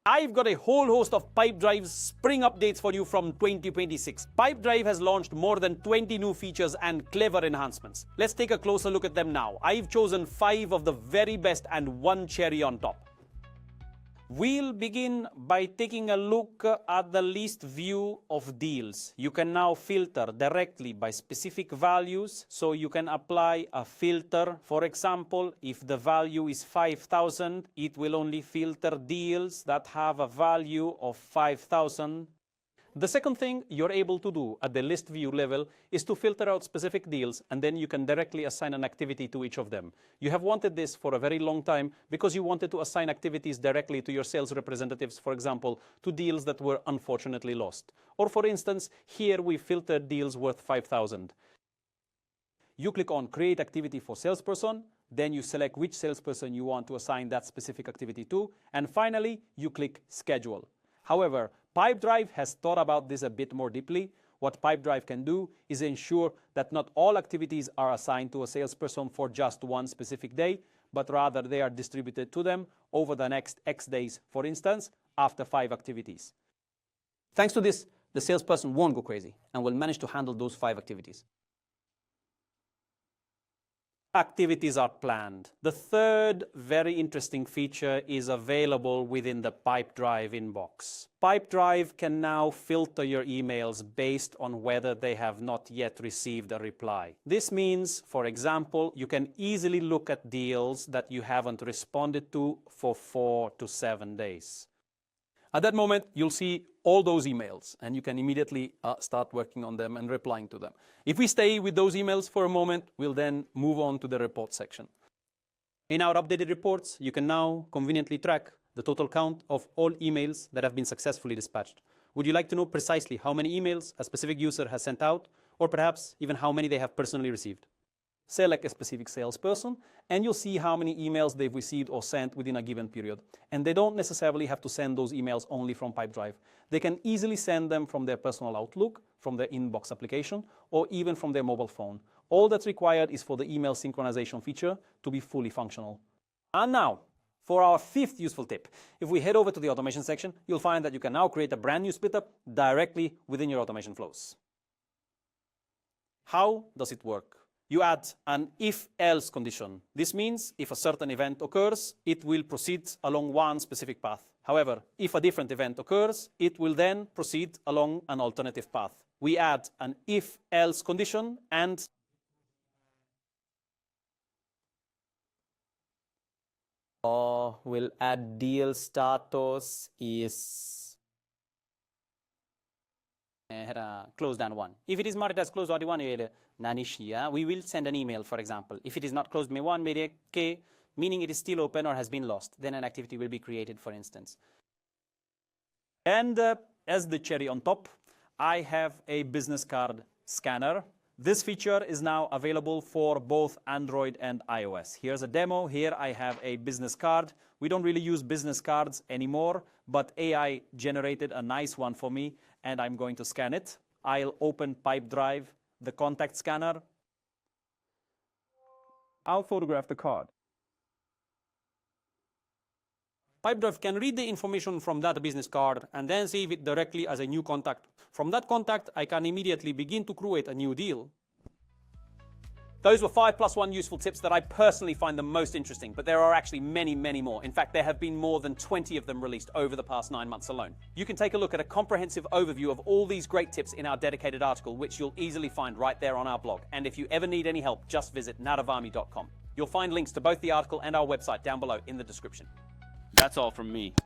I've got a whole host of Pipedrive's spring updates for you from 2026. Pipedrive has launched more than 20 new features and clever enhancements. Let's take a closer look at them now. I've chosen 5 of the very best and one cherry on top. We'll begin by taking a look at the list view of deals. You can now filter directly by specific values, so you can apply a filter. For example, if the value is 5,000, it will only filter deals that have a value of 5,000. The second thing you're able to do at the list view level is to filter out specific deals, and then you can directly assign an activity to each of them. You have wanted this for a very long time because you wanted to assign activities directly to your sales representatives, for example, to deals that were unfortunately lost. Or for instance, here we filtered deals worth 5,000. You click on Create Activity for Salesperson, then you select which salesperson you want to assign that specific activity to, and finally, you click Schedule. However, Pipedrive has thought about this a bit more deeply. What Pipedrive can do is ensure that not all activities are assigned to a salesperson for just one specific day, but rather they are distributed to them over the next X days, for instance, after 5 activities. Thanks to this, the salesperson won't go crazy and will manage to handle those 5 activities. Activities are planned. The third very interesting feature is available within the Pipedrive inbox. Pipedrive can now filter your emails based on whether they have not yet received a reply. This means, for example, you can easily look at deals that you haven't responded to for 4 to 7 days. At that moment, you'll see all those emails, and you can immediately start working on them and replying to them. If we stay with those emails for a moment, we'll then move on to the report section. In our updated reports, you can now conveniently track the total count of all emails that have been successfully dispatched. Would you like to know precisely how many emails a specific user has sent out, or perhaps even how many they have personally received? Select a specific salesperson, and you'll see how many emails they've received or sent within a given period. And they don't necessarily have to send those emails only from Pipedrive. They can easily send them from their personal Outlook, from their inbox application, or even from their mobile phone. All that's required is for the email synchronization feature to be fully functional. And now, for our 5th useful tip. If we head over to the automation section, you'll find that you can now create a brand new splitter directly within your automation flows. How does it work? You add an if-else condition. This means if a certain event occurs, it will proceed along one specific path. However, if a different event occurs, it will then proceed along an alternative path. We add an if-else condition and we'll add deal status is closed down 1. If it is marked as closed down 1, we will send an email, for example. If it is not closed by 1, meaning it is still open or has been lost, then an activity will be created, for instance. And as the cherry on top, I have a business card scanner. This feature is now available for both Android and iOS. Here's a demo. Here I have a business card. We don't really use business cards anymore, but AI generated a nice one for me, and I'm going to scan it. I'll open Pipedrive, the contact scanner. I'll photograph the card. Pipedrive can read the information from that business card and then save it directly as a new contact. From that contact, I can immediately begin to create a new deal. Those were 5 plus 1 useful tips that I personally find the most interesting, but there are actually many, many more. In fact, there have been more than 20 of them released over the past 9 months alone. You can take a look at a comprehensive overview of all these great tips in our dedicated article, which you'll easily find right there on our blog. And if you ever need any help, just visit davame.com. You'll find links to both the article and our website down below in the description. That's all from me.